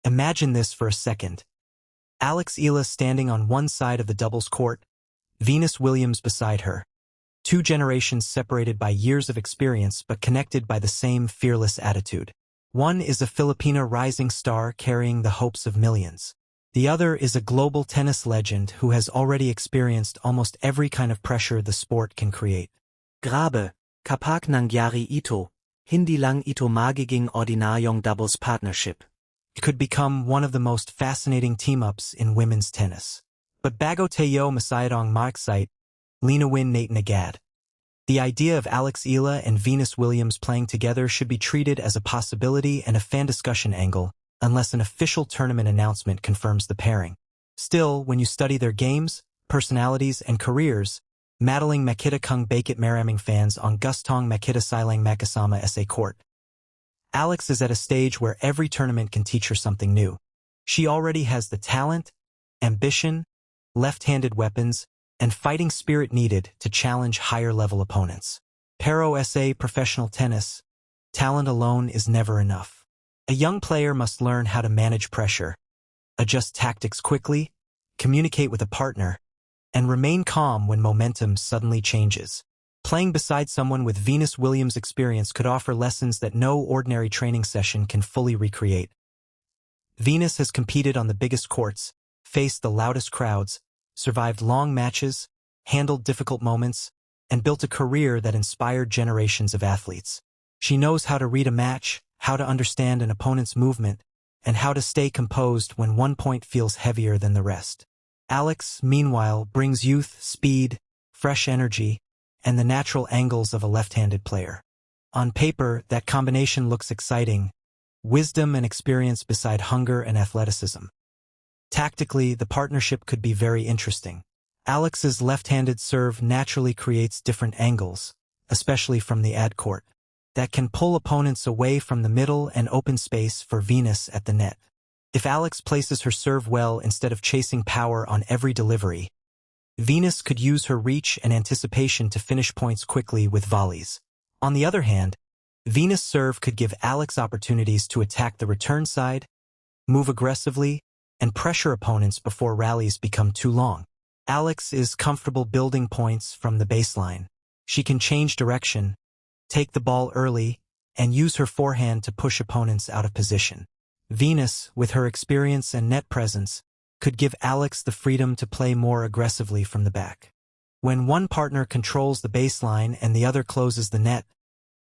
Imagine this for a second. Alex Eala standing on one side of the doubles court, Venus Williams beside her. Two generations separated by years of experience but connected by the same fearless attitude. One is a Filipina rising star carrying the hopes of millions. The other is a global tennis legend who has already experienced almost every kind of pressure the sport can create. Grabe, kapag nangyari ito, hindi lang ito magiging ordinaryong doubles partnership. It could become one of the most fascinating team-ups in women's tennis. But bago tayo masyadong makasite, linawin natin agad. The idea of Alex Eala and Venus Williams playing together should be treated as a possibility and a fan discussion angle, unless an official tournament announcement confirms the pairing. Still, when you study their games, personalities, and careers, madaling makita kung bakit maraming fans ang gustong makita silang magkasama sa court. Alex is at a stage where every tournament can teach her something new. She already has the talent, ambition, left-handed weapons, and fighting spirit needed to challenge higher-level opponents. Pero sa professional tennis, talent alone is never enough. A young player must learn how to manage pressure, adjust tactics quickly, communicate with a partner, and remain calm when momentum suddenly changes. Playing beside someone with Venus Williams' experience could offer lessons that no ordinary training session can fully recreate. Venus has competed on the biggest courts, faced the loudest crowds, survived long matches, handled difficult moments, and built a career that inspired generations of athletes. She knows how to read a match, how to understand an opponent's movement, and how to stay composed when one point feels heavier than the rest. Alex, meanwhile, brings youth, speed, fresh energy, and the natural angles of a left-handed player. On paper, that combination looks exciting, wisdom and experience beside hunger and athleticism. Tactically, the partnership could be very interesting. Alex's left-handed serve naturally creates different angles, especially from the ad court, that can pull opponents away from the middle and open space for Venus at the net. If Alex places her serve well instead of chasing power on every delivery, Venus could use her reach and anticipation to finish points quickly with volleys. On the other hand, Venus' serve could give Alex opportunities to attack the return side, move aggressively, and pressure opponents before rallies become too long. Alex is comfortable building points from the baseline. She can change direction, take the ball early, and use her forehand to push opponents out of position. Venus, with her experience and net presence, could give Alex the freedom to play more aggressively from the back. When one partner controls the baseline and the other closes the net,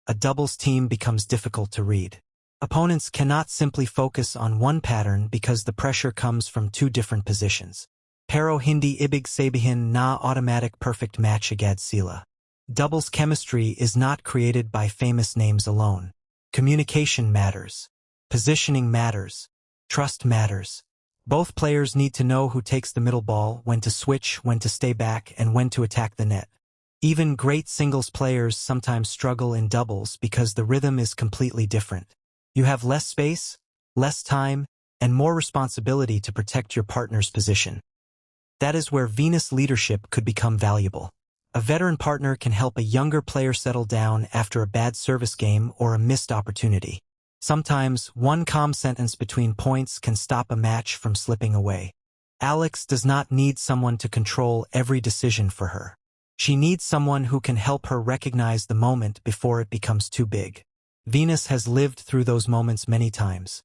a doubles team becomes difficult to read. Opponents cannot simply focus on one pattern because the pressure comes from two different positions. Pero hindi ibig sabihin na automatic perfect match agad sila. Doubles chemistry is not created by famous names alone. Communication matters. Positioning matters. Trust matters. Both players need to know who takes the middle ball, when to switch, when to stay back, and when to attack the net. Even great singles players sometimes struggle in doubles because the rhythm is completely different. You have less space, less time, and more responsibility to protect your partner's position. That is where Venus leadership could become valuable. A veteran partner can help a younger player settle down after a bad service game or a missed opportunity. Sometimes, one calm sentence between points can stop a match from slipping away. Alex does not need someone to control every decision for her. She needs someone who can help her recognize the moment before it becomes too big. Venus has lived through those moments many times.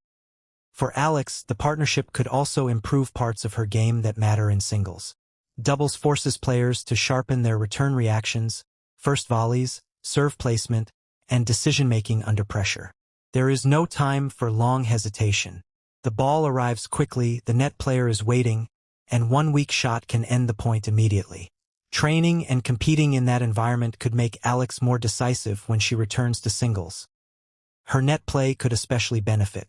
For Alex, the partnership could also improve parts of her game that matter in singles. Doubles forces players to sharpen their return reactions, first volleys, serve placement, and decision-making under pressure. There is no time for long hesitation. The ball arrives quickly, the net player is waiting, and one weak shot can end the point immediately. Training and competing in that environment could make Alex more decisive when she returns to singles. Her net play could especially benefit.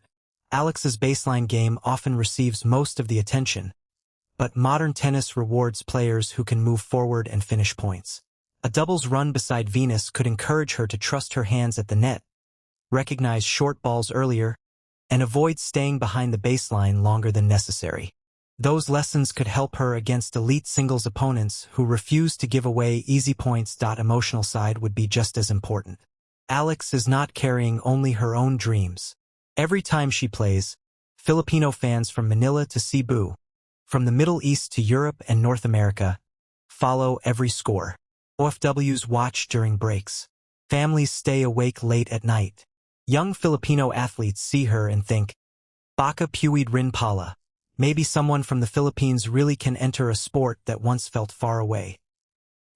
Alex's baseline game often receives most of the attention, but modern tennis rewards players who can move forward and finish points. A doubles run beside Venus could encourage her to trust her hands at the net, recognize short balls earlier, and avoid staying behind the baseline longer than necessary. Those lessons could help her against elite singles opponents who refuse to give away easy points. Emotional side would be just as important. Alex is not carrying only her own dreams. Every time she plays, Filipino fans from Manila to Cebu, from the Middle East to Europe and North America, follow every score. OFWs watch during breaks. Families stay awake late at night. Young Filipino athletes see her and think, "Baka puwid rin pala." Maybe someone from the Philippines really can enter a sport that once felt far away.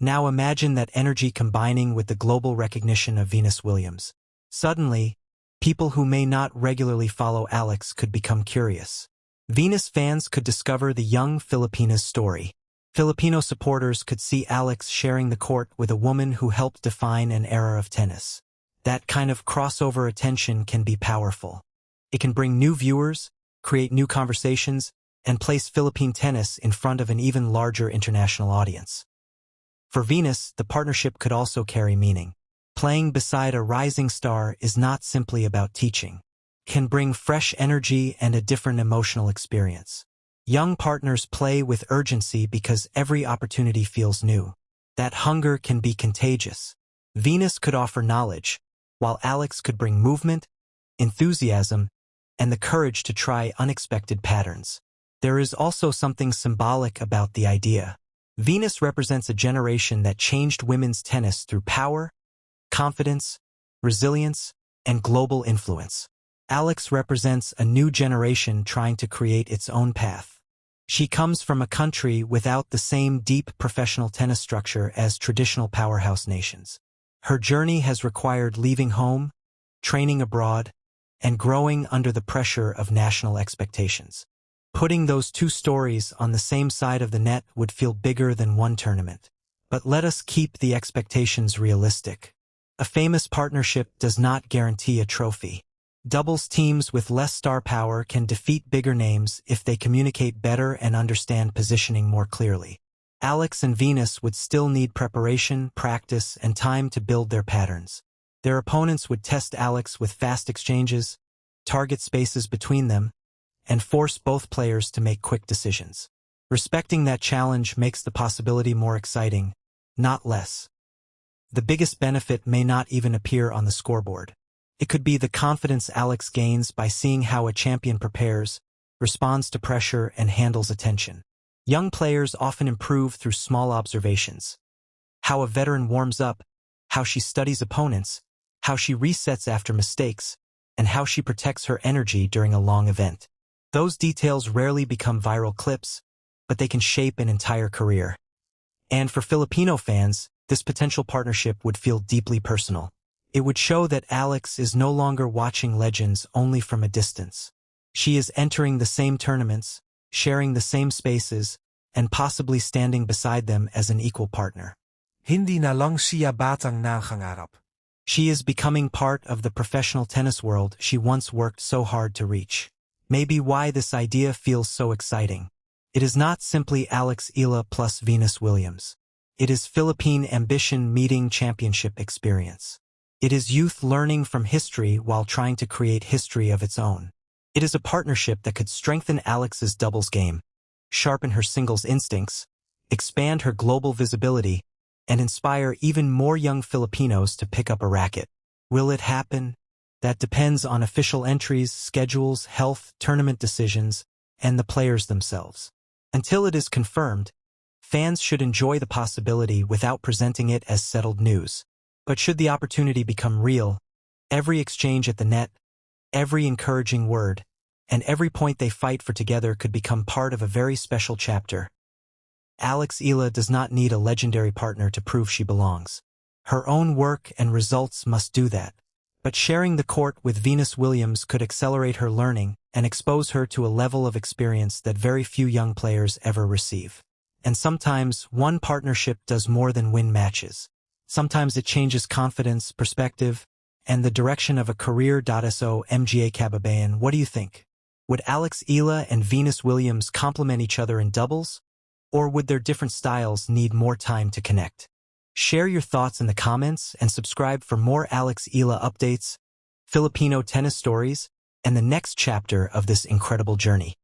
Now imagine that energy combining with the global recognition of Venus Williams. Suddenly, people who may not regularly follow Alex could become curious. Venus fans could discover the young Filipina's story. Filipino supporters could see Alex sharing the court with a woman who helped define an era of tennis. That kind of crossover attention can be powerful. It can bring new viewers, create new conversations, and place Philippine tennis in front of an even larger international audience. For Venus, the partnership could also carry meaning. Playing beside a rising star is not simply about teaching. It can bring fresh energy and a different emotional experience. Young partners play with urgency because every opportunity feels new. That hunger can be contagious. Venus could offer knowledge, while Alex could bring movement, enthusiasm, and the courage to try unexpected patterns. There is also something symbolic about the idea. Venus represents a generation that changed women's tennis through power, confidence, resilience, and global influence. Alex represents a new generation trying to create its own path. She comes from a country without the same deep professional tennis structure as traditional powerhouse nations. Her journey has required leaving home, training abroad, and growing under the pressure of national expectations. Putting those two stories on the same side of the net would feel bigger than one tournament. But let us keep the expectations realistic. A famous partnership does not guarantee a trophy. Doubles teams with less star power can defeat bigger names if they communicate better and understand positioning more clearly. Alex and Venus would still need preparation, practice, and time to build their patterns. Their opponents would test Alex with fast exchanges, target spaces between them, and force both players to make quick decisions. Respecting that challenge makes the possibility more exciting, not less. The biggest benefit may not even appear on the scoreboard. It could be the confidence Alex gains by seeing how a champion prepares, responds to pressure, and handles attention. Young players often improve through small observations. How a veteran warms up, how she studies opponents, how she resets after mistakes, and how she protects her energy during a long event. Those details rarely become viral clips, but they can shape an entire career. And for Filipino fans, this potential partnership would feel deeply personal. It would show that Alex is no longer watching legends only from a distance. She is entering the same tournaments, sharing the same spaces, and possibly standing beside them as an equal partner. Hindi na lang siya batang nangangarap. She is becoming part of the professional tennis world she once worked so hard to reach. Maybe why this idea feels so exciting. It is not simply Alex Eala plus Venus Williams. It is Philippine ambition meeting championship experience. It is youth learning from history while trying to create history of its own. It is a partnership that could strengthen Alex's doubles game, sharpen her singles instincts, expand her global visibility, and inspire even more young Filipinos to pick up a racket. Will it happen? That depends on official entries, schedules, health, tournament decisions, and the players themselves. Until it is confirmed, fans should enjoy the possibility without presenting it as settled news. But should the opportunity become real, every exchange at the net, every encouraging word, and every point they fight for together could become part of a very special chapter. Alex Eala does not need a legendary partner to prove she belongs. Her own work and results must do that. But sharing the court with Venus Williams could accelerate her learning and expose her to a level of experience that very few young players ever receive. And sometimes, one partnership does more than win matches. Sometimes it changes confidence, perspective, and the direction of a career. So mga kababayan, what do you think? Would Alex Eala and Venus Williams complement each other in doubles? Or would their different styles need more time to connect? Share your thoughts in the comments and subscribe for more Alex Eala updates, Filipino tennis stories, and the next chapter of this incredible journey.